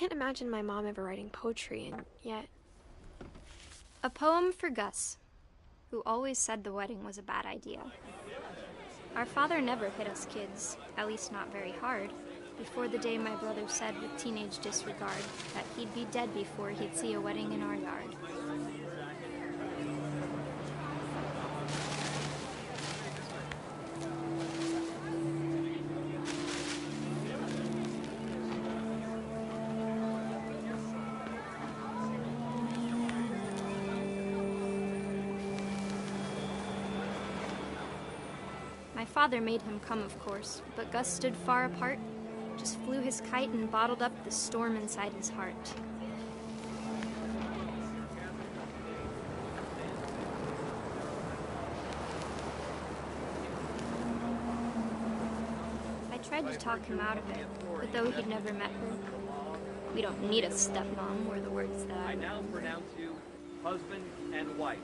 can't imagine my mom ever writing poetry, and yet... A poem for Gus, who always said the wedding was a bad idea. Our father never hit us kids, at least not very hard, before the day my brother said with teenage disregard that he'd be dead before he'd see a wedding in our yard. My father made him come, of course, but Gus stood far apart, just flew his kite and bottled up the storm inside his heart. I tried to talk him out of it, but though he'd never met her, we don't need a stepmom, were the words that I now pronounce you husband and wife.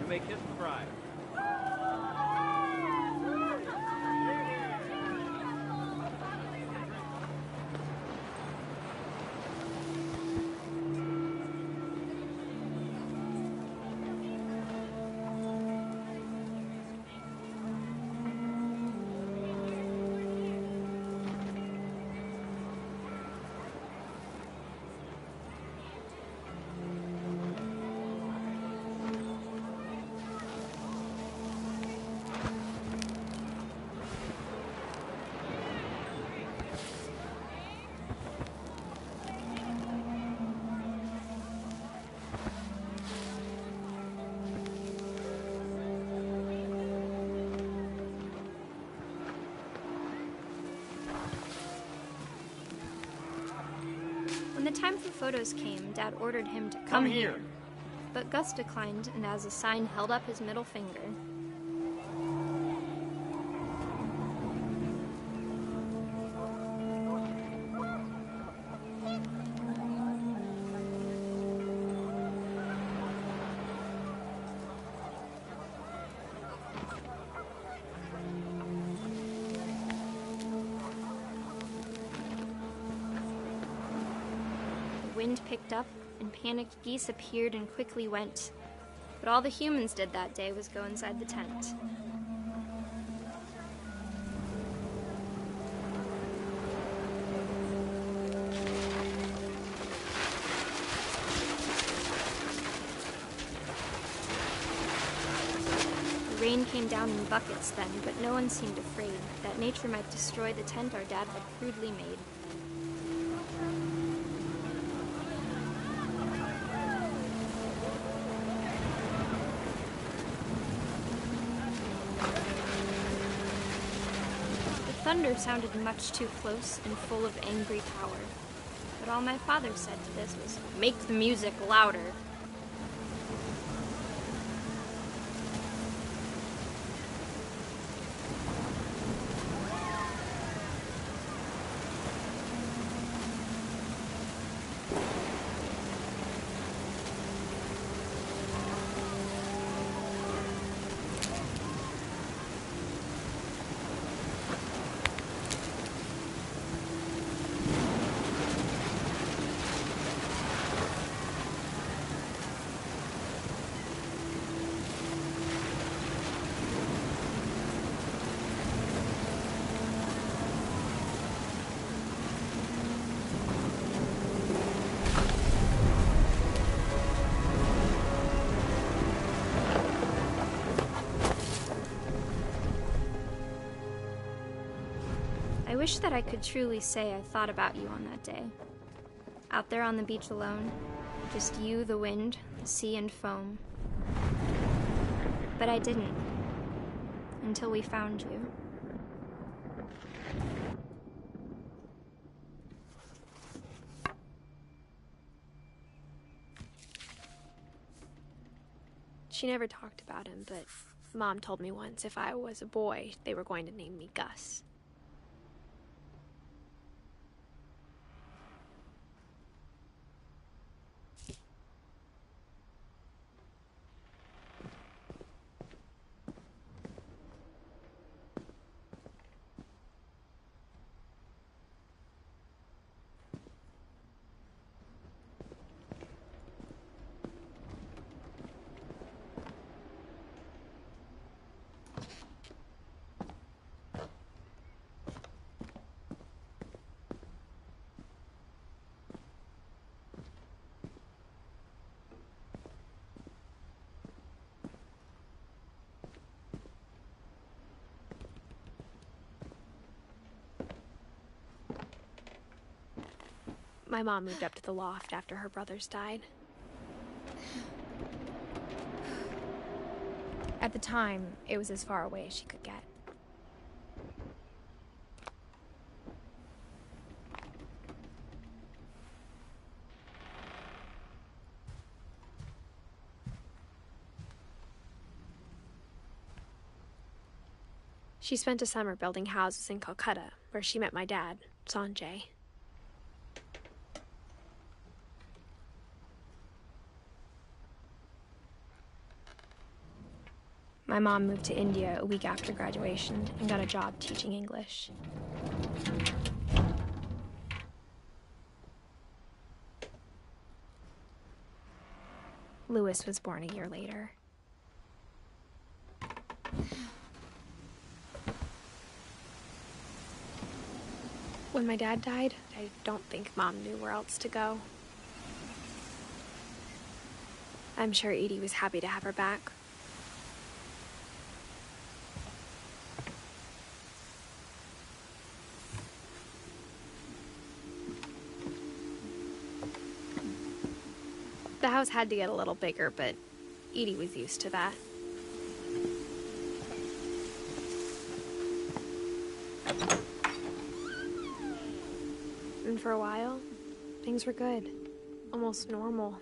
You may kiss the bride. When the time for photos came, Dad ordered him to come here. But Gus declined, and as a sign held up his middle finger. The wind picked up, and panicked geese appeared and quickly went. But all the humans did that day was go inside the tent. The rain came down in buckets then, but no one seemed afraid that nature might destroy the tent our dad had crudely made. Thunder sounded much too close and full of angry power, but all my father said to this was, "Make the music louder." I wish that I could truly say I thought about you on that day. Out there on the beach alone, just you, the wind, the sea, and foam. But I didn't, until we found you. She never talked about him, but Mom told me once if I was a boy, they were going to name me Gus. My mom moved up to the loft after her brothers died. At the time, it was as far away as she could get. She spent a summer building houses in Calcutta, where she met my dad, Sanjay. My mom moved to India a week after graduation and got a job teaching English. Louis was born a year later. When my dad died, I don't think Mom knew where else to go. I'm sure Edie was happy to have her back. The house had to get a little bigger, but Edie was used to that. And for a while, things were good. Almost normal.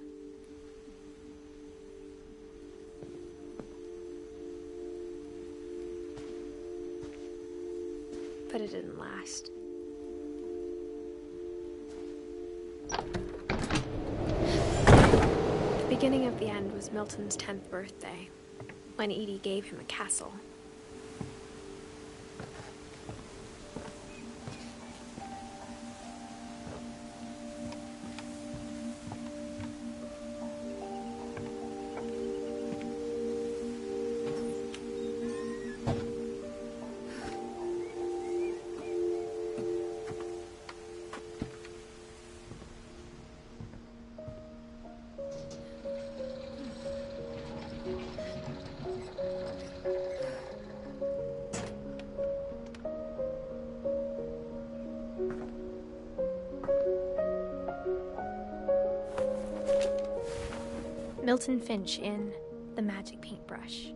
But it didn't last. The beginning of the end was Milton's 10th birthday, when Edie gave him a castle. Milton Finch in The Magic Paintbrush.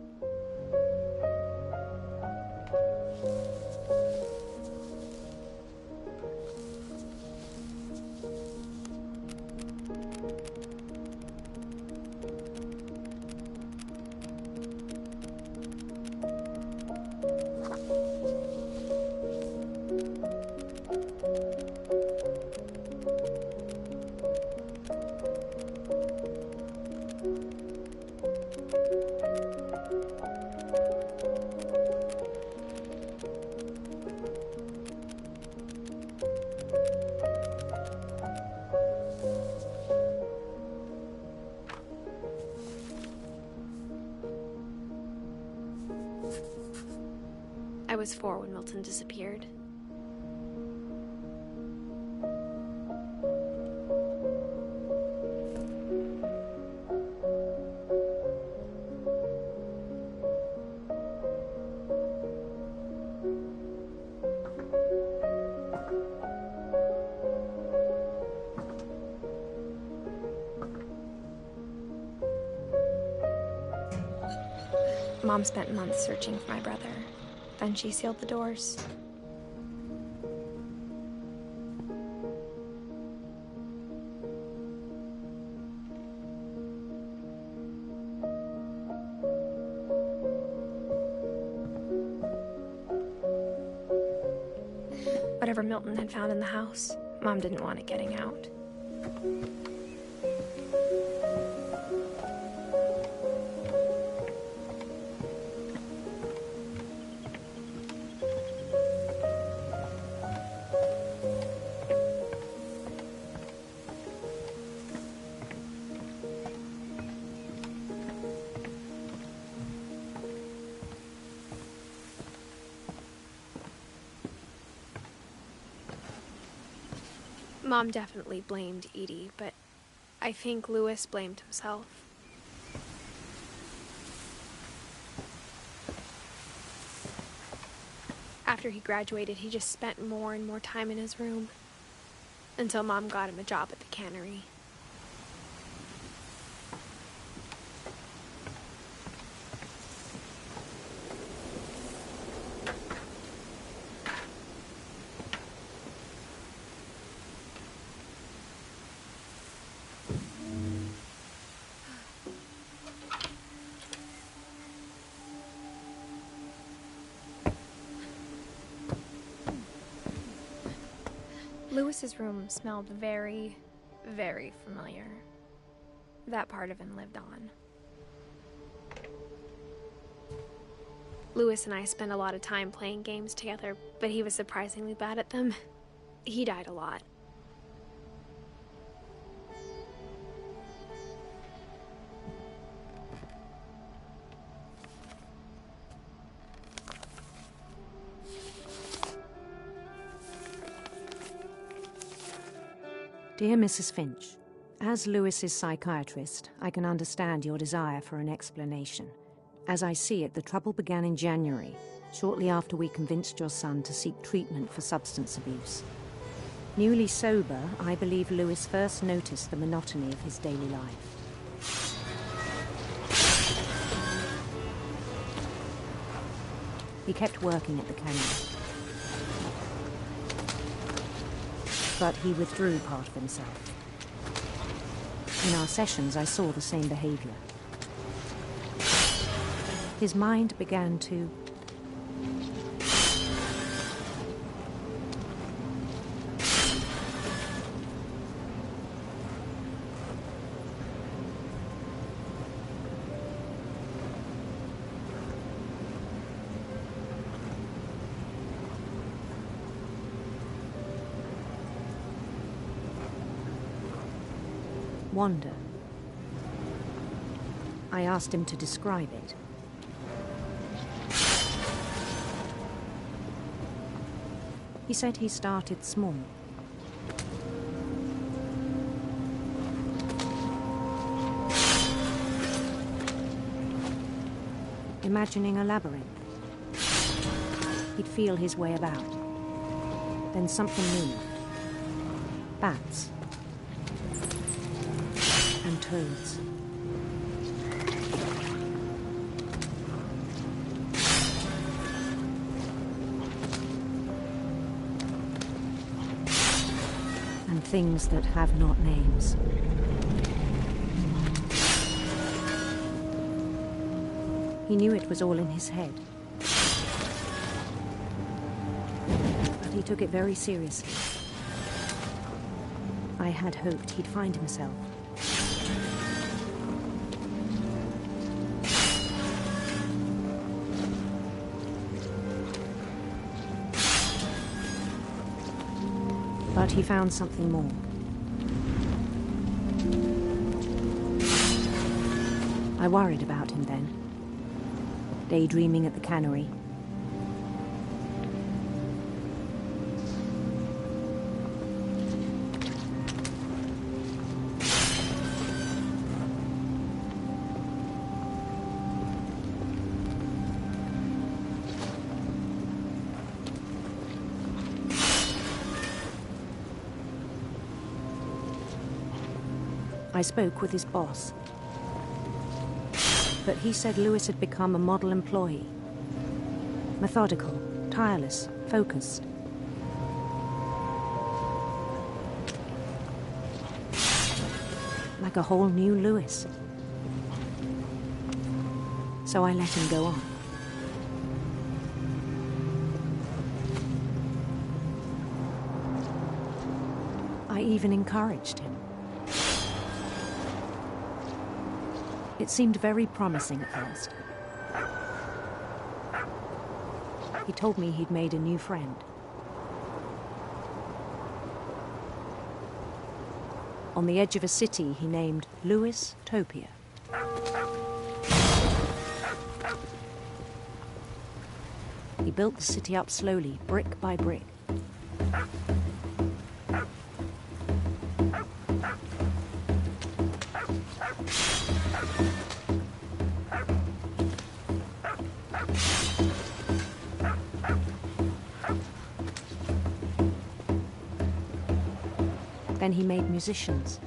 I was 4 when Milton disappeared. Mom spent months searching for my brother. Then she sealed the doors. Whatever Milton had found in the house, Mom didn't want it getting out. Mom definitely blamed Edie, but I think Louis blamed himself. After he graduated, he just spent more and more time in his room. until Mom got him a job at the cannery. Lewis's room smelled very, very familiar. That part of him lived on. Lewis and I spent a lot of time playing games together, but he was surprisingly bad at them. He died a lot. Dear Mrs. Finch, as Lewis's psychiatrist, I can understand your desire for an explanation. As I see it, the trouble began in January, shortly after we convinced your son to seek treatment for substance abuse. Newly sober, I believe Lewis first noticed the monotony of his daily life. He kept working at the cannery, but he withdrew part of himself. In our sessions, I saw the same behavior. His mind began to wander. I asked him to describe it. He said he started small. Imagining a labyrinth. He'd feel his way about. Then something moved. Bats. And toads. And things that have not names. He knew it was all in his head. But he took it very seriously. I had hoped he'd find himself. But he found something more. I worried about him then, daydreaming at the cannery. I spoke with his boss, but he said Lewis had become a model employee. Methodical, tireless, focused. Like a whole new Lewis. So I let him go on. I even encouraged him. It seemed very promising at first. He told me he'd made a new friend. On the edge of a city he named Lewis Topia. He built the city up slowly, brick by brick. Then he made musicians.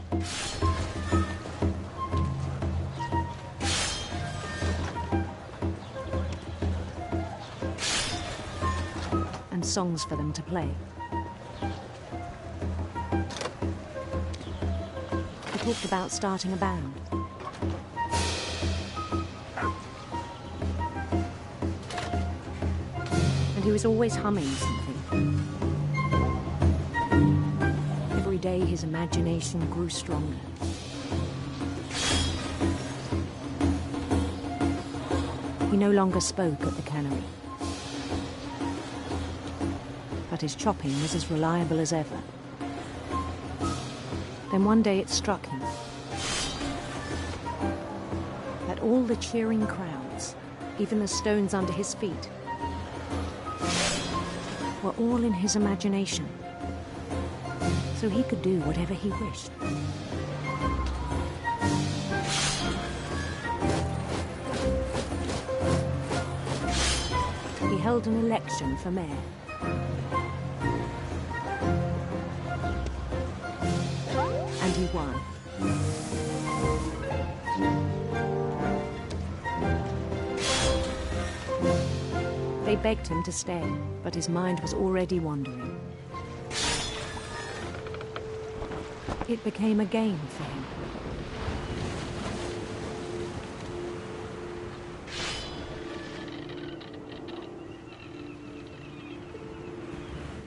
And songs for them to play. He talked about starting a band. And he was always humming something. Every day his imagination grew stronger. He no longer spoke at the cannery. But his chopping was as reliable as ever. Then one day it struck him that all the cheering crowds, even the stones under his feet, were all in his imagination, so he could do whatever he wished. He held an election for mayor. And he won. They begged him to stay, but his mind was already wandering. It became a game for him.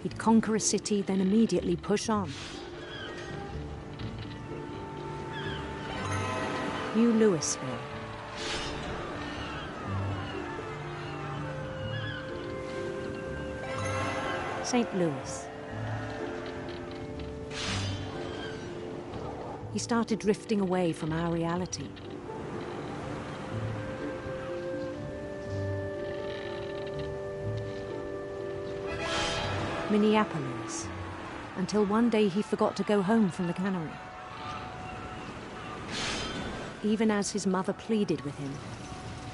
He'd conquer a city, then immediately push on. New Louisville. St. Louis. He started drifting away from our reality. Minneapolis, until one day he forgot to go home from the cannery. Even as his mother pleaded with him,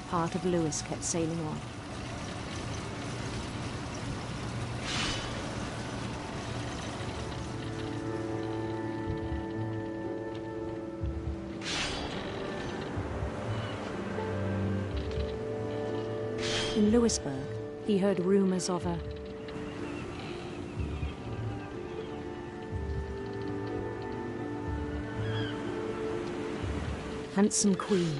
part of Louis kept sailing on. In Louisburg, he heard rumors of a handsome queen.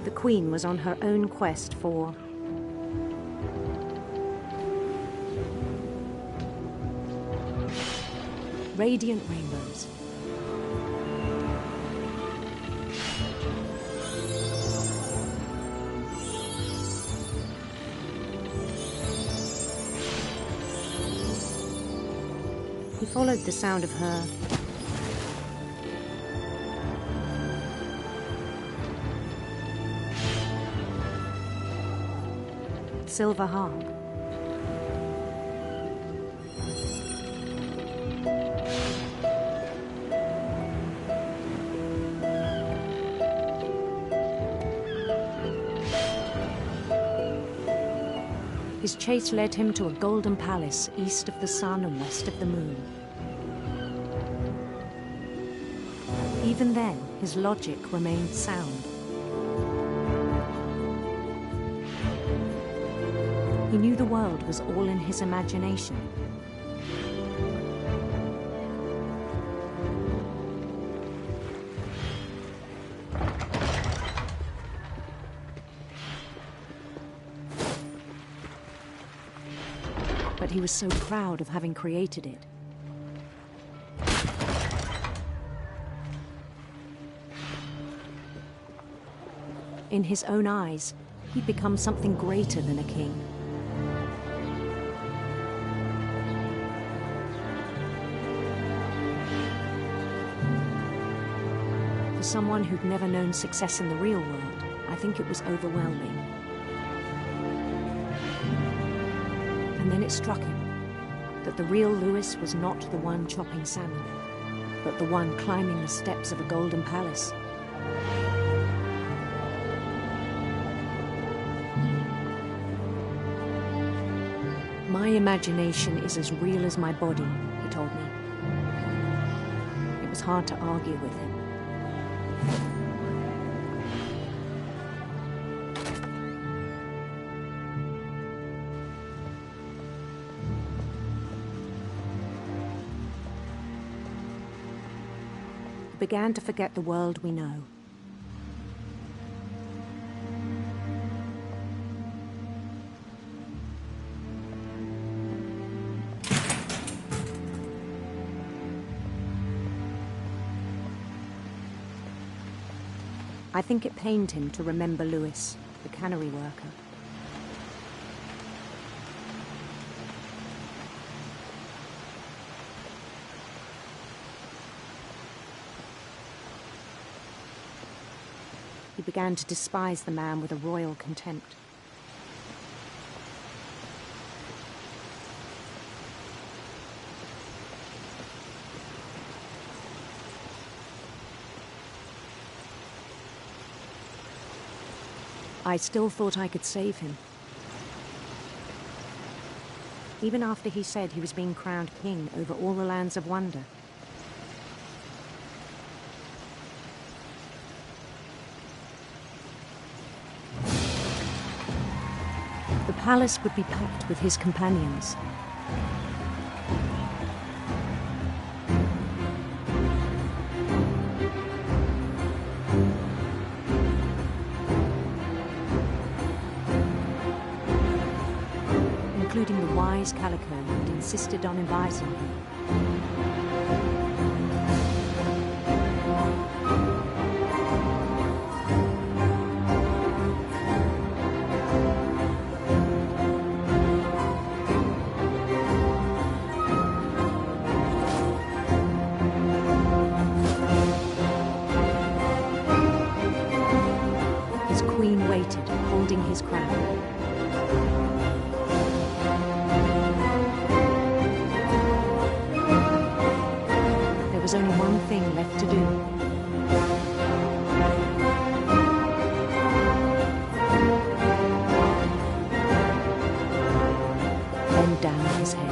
The queen was on her own quest for radiant rainbows. He followed the sound of her silver harp. His chase led him to a golden palace east of the sun and west of the moon. Even then, his logic remained sound. He knew the world was all in his imagination. But he was so proud of having created it. In his own eyes, he'd become something greater than a king. For someone who'd never known success in the real world, I think it was overwhelming. And then it struck him that the real Louis was not the one chopping salmon. but the one climbing the steps of a golden palace. My imagination is as real as my body, he told me. It was hard to argue with him. We began to forget the world we know. I think it pained him to remember Lewis, the cannery worker. He began to despise the man with a royal contempt. I still thought I could save him. Even after he said he was being crowned king over all the lands of wonder. The palace would be packed with his companions. Including the wise Calico who'd insisted on inviting him. His queen waited, holding his crown. There was only one thing left to do. Bend down his head.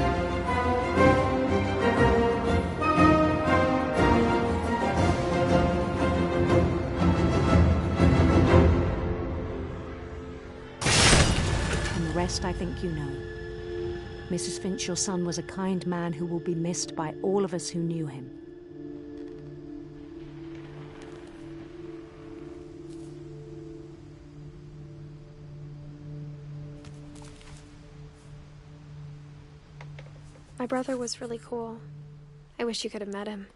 And the rest I think you know. Mrs. Finch, your son was a kind man who will be missed by all of us who knew him. My brother was really cool. I wish you could have met him.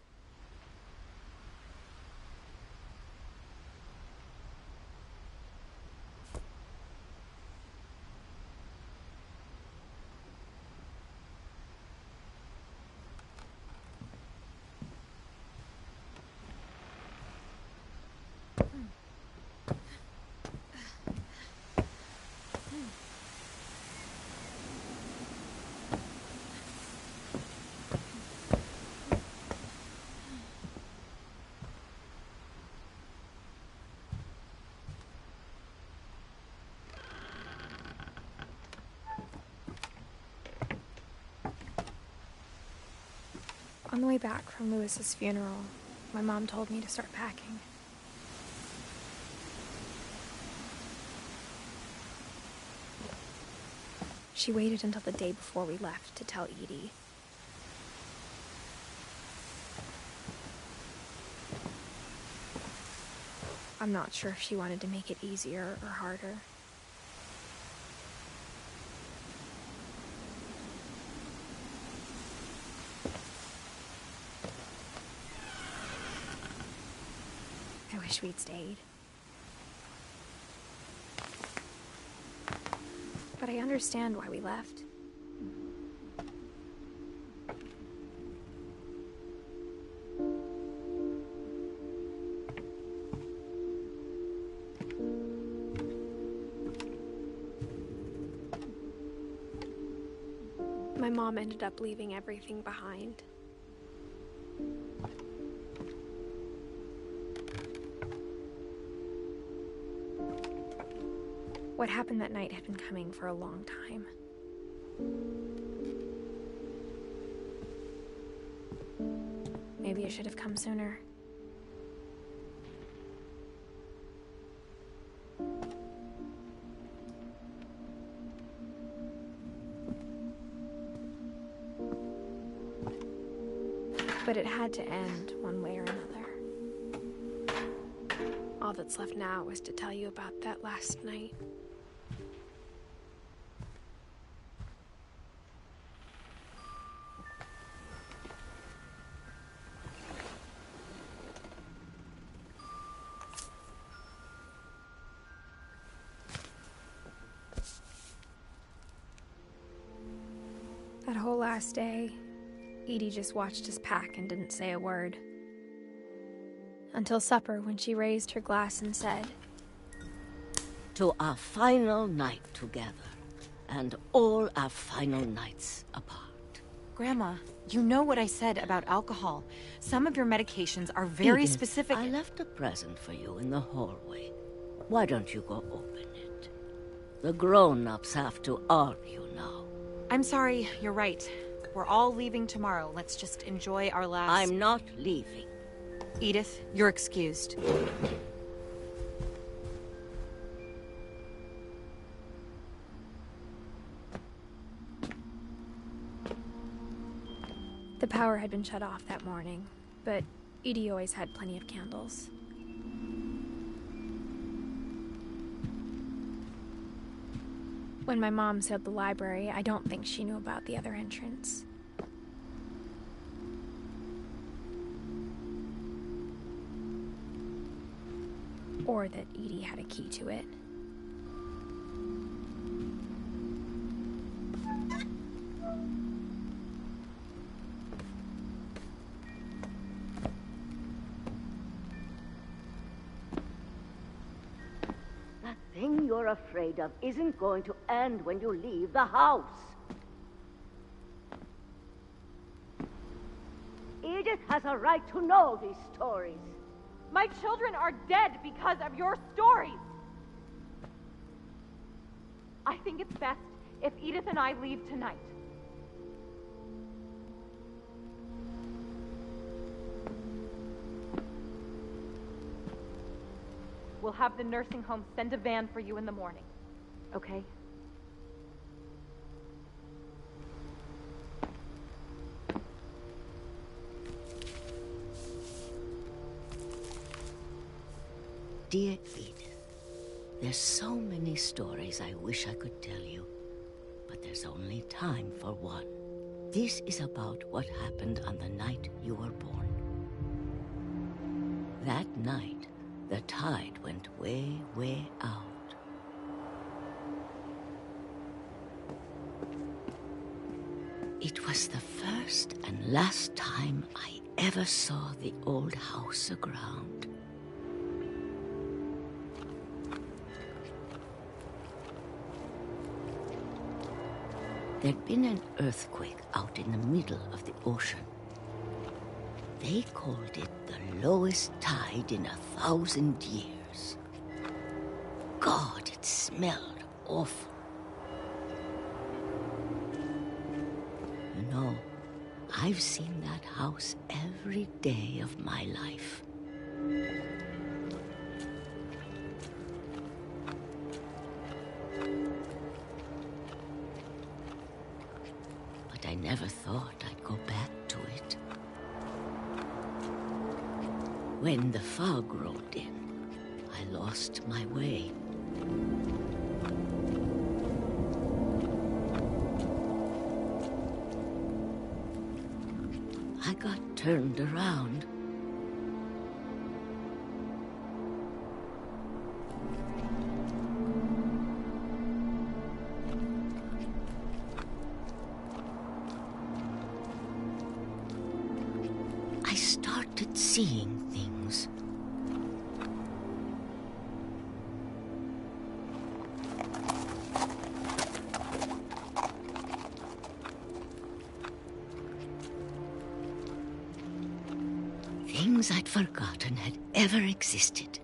On the way back from Lewis's funeral, my mom told me to start packing. She waited until the day before we left to tell Edie. I'm not sure if she wanted to make it easier or harder. I wish we'd stayed. But I understand why we left. My mom ended up leaving everything behind. What happened that night had been coming for a long time. Maybe it should have come sooner. But it had to end one way or another. All that's left now was to tell you about that last night. That whole last day, Edie just watched us pack and didn't say a word. Until supper, when she raised her glass and said, "To our final night together, and all our final nights apart." Grandma, you know what I said about alcohol. Some of your medications are very Edith, specific. I left a present for you in the hallway. Why don't you go open it? The grown-ups have to argue now. I'm sorry, you're right. We're all leaving tomorrow. Let's just enjoy our last... I'm not leaving. Edith, you're excused. the power had been shut off that morning, but Edie always had plenty of candles. When my mom sealed the library, I don't think she knew about the other entrance. Or that Edie had a key to it. That thing you're afraid of isn't going to end when you leave the house. Edith has a right to know these stories. My children are dead because of your stories. I think it's best if Edith and I leave tonight. We'll have the nursing home send a van for you in the morning, okay? Dear Edith, there's so many stories I wish I could tell you, but there's only time for one. This is about what happened on the night you were born. That night, the tide went way, way out. It was the first and last time I ever saw the old house aground. There'd been an earthquake out in the middle of the ocean. They called it the lowest tide in 1,000 years. God, it smelled awful. You know, I've seen that house every day of my life. I never thought I'd go back to it. When the fog rolled in, I lost my way. I got turned around. Seeing things. Things I'd forgotten had ever existed.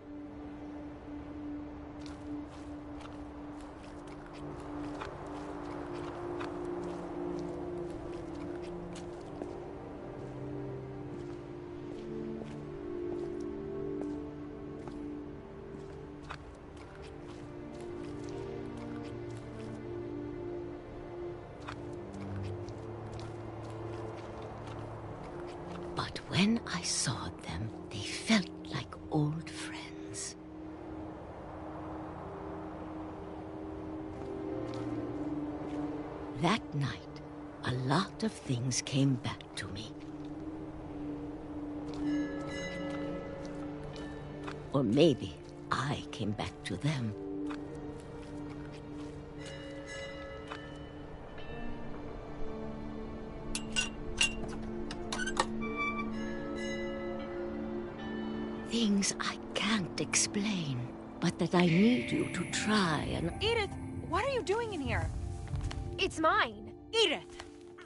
But when I saw them, they felt like old friends. That night, a lot of things came back to me. Or maybe I came back to them. Things I can't explain, but that I need you to try and... Edith, what are you doing in here? It's mine. Edith!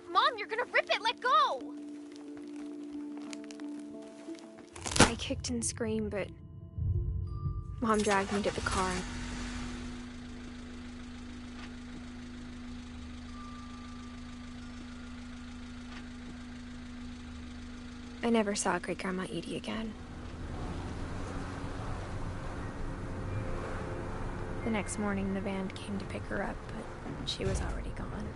Mom, you're gonna rip it! Let go! I kicked and screamed, but Mom dragged me to the car. I never saw Great-Grandma Edie again. The next morning, the van came to pick her up, but she was already gone.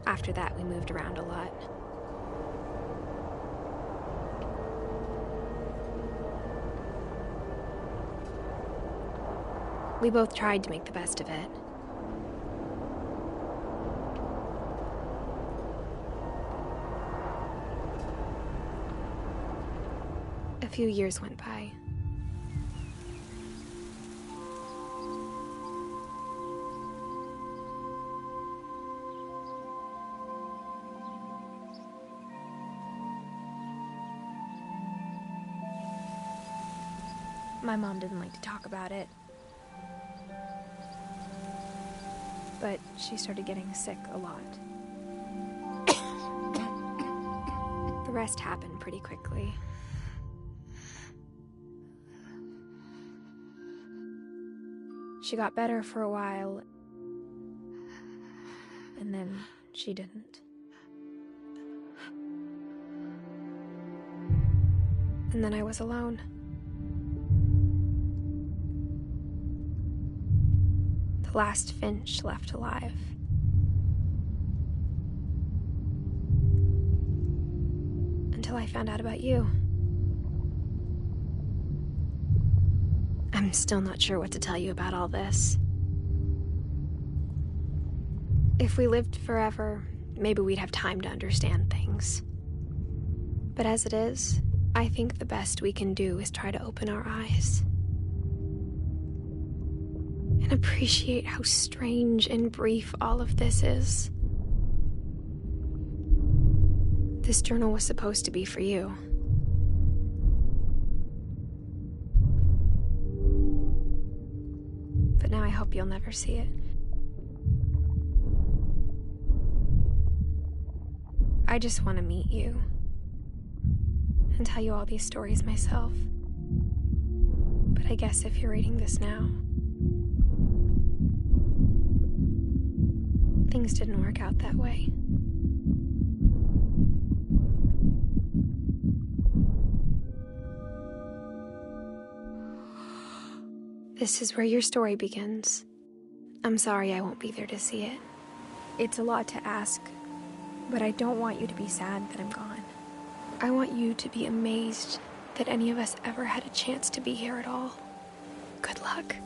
After that, we moved around a lot. We both tried to make the best of it. A few years went by. My mom didn't like to talk about it. But she started getting sick a lot. The rest happened pretty quickly. She got better for a while, and then she didn't. And then I was alone. The last Finch left alive. Until I found out about you. I'm still not sure what to tell you about all this. If we lived forever, maybe we'd have time to understand things. But as it is, I think the best we can do is try to open our eyes. And appreciate how strange and brief all of this is. This journal was supposed to be for you. But now I hope you'll never see it. I just want to meet you and tell you all these stories myself. But I guess if you're reading this now, things didn't work out that way. This is where your story begins. I'm sorry I won't be there to see it. It's a lot to ask, but I don't want you to be sad that I'm gone. I want you to be amazed that any of us ever had a chance to be here at all. Good luck.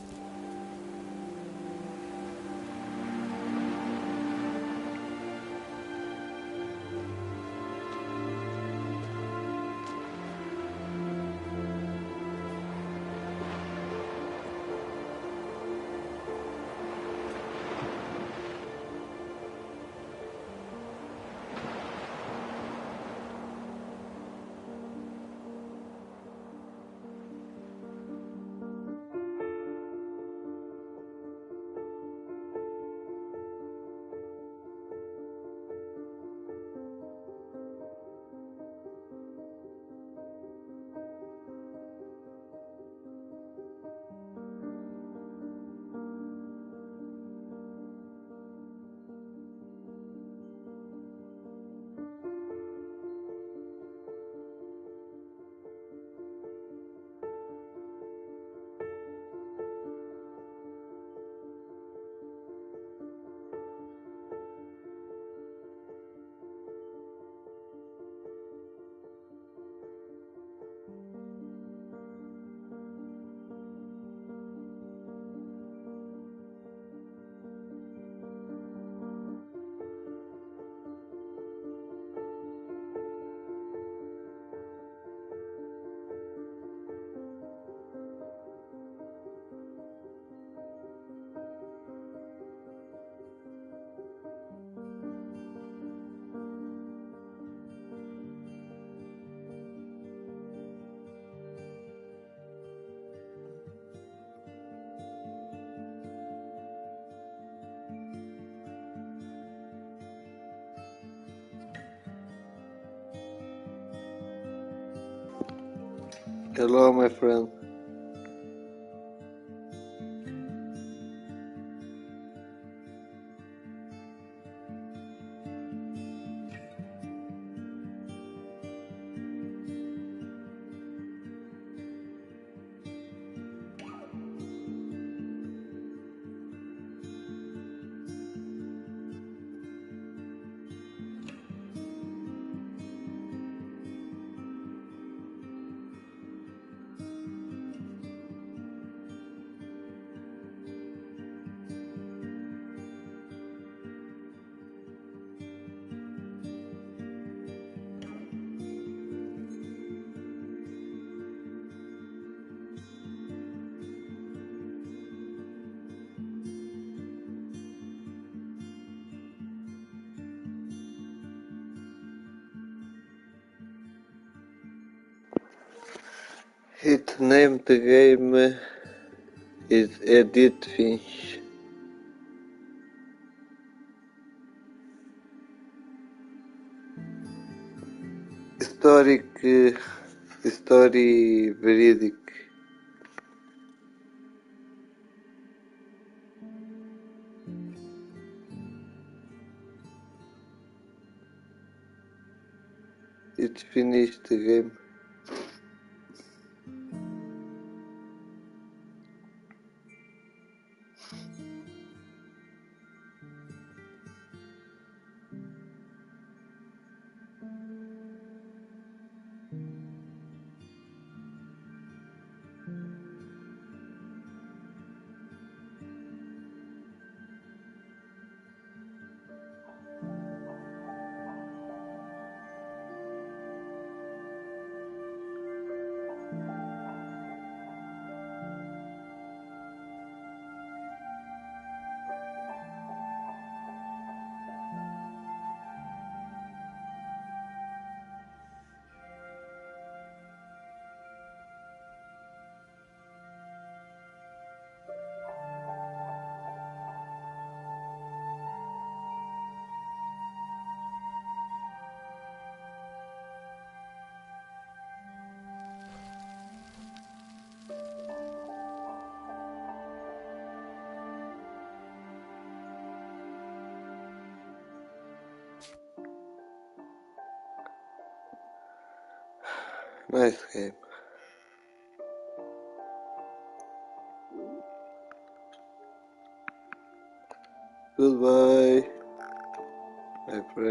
Hello, my friend. Its name the game is Edith Finch. Story veridic. It's finished the game. Nice game. Goodbye, my friend.